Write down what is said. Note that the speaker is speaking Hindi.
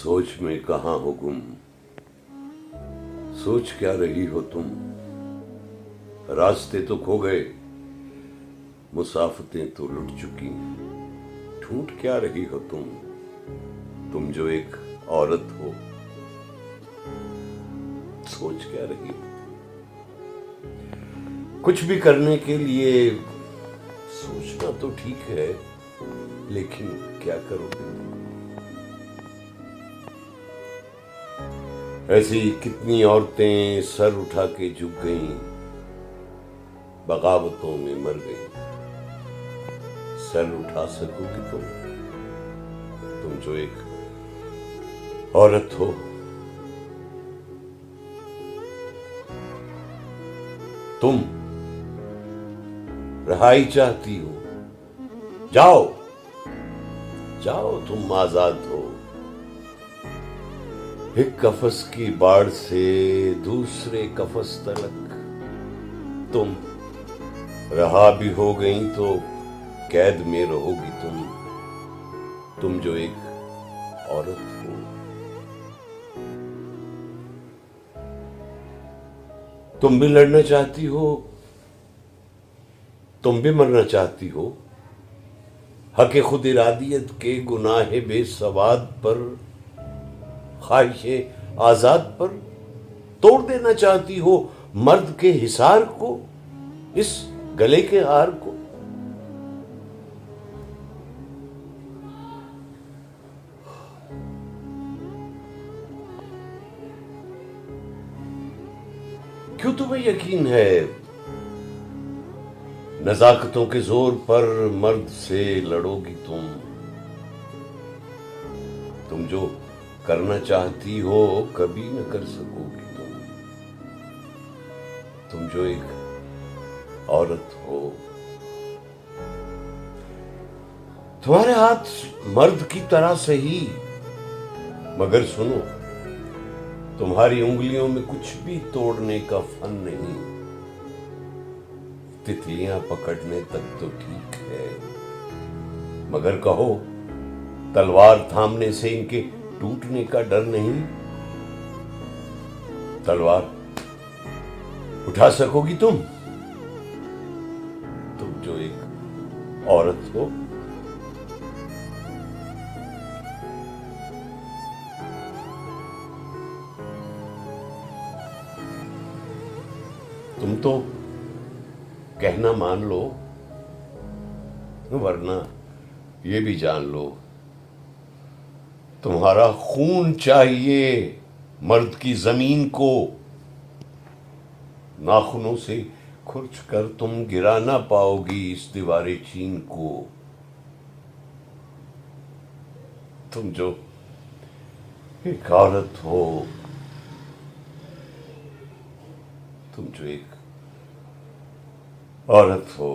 सोच में कहाँ हो गुम, सोच क्या रही हो तुम। रास्ते तो खो गए, मुसाफतें तो लुट चुकी। ढूंढ क्या रही हो तुम जो एक औरत हो। सोच क्या रही हो, कुछ भी करने के लिए सोचना तो ठीक है, लेकिन क्या करोगे। ऐसी कितनी औरतें सर उठा के झुक गईं, बगावतों में मर गईं। सर उठा सकोगी तुम जो एक औरत हो। तुम रहाई चाहती हो, जाओ जाओ, तुम आजाद हो। एक कफस की बाढ़ से दूसरे कफस तलक तुम रहा भी हो गई तो कैद में रहोगी तुम जो एक औरत हो। तुम भी लड़ना चाहती हो, तुम भी मरना चाहती हो। हक खुद इरादियत के गुनाहे बेसवाद पर, ख्वाहिशे आजाद पर तोड़ देना चाहती हो मर्द के हिसार को, इस गले के हार को। क्यों तुम्हें यकीन है नजाकतों के जोर पर मर्द से लड़ोगी तुम जो करना चाहती हो कभी न कर सकोगी तुम जो एक औरत हो। तुम्हारे हाथ मर्द की तरह सही, मगर सुनो, तुम्हारी उंगलियों में कुछ भी तोड़ने का फन नहीं। तितलियां पकड़ने तक तो ठीक है, मगर कहो तलवार थामने से इनके टूटने का डर नहीं। तलवार उठा सकोगी तुम जो एक औरत हो। तुम तो कहना मान लो, वरना ये भी जान लो, तुम्हारा खून चाहिए मर्द की जमीन को। नाखूनों से खुरच कर तुम गिरा ना पाओगी इस दीवारे चीन को। तुम जो एक औरत हो, तुम जो एक औरत हो।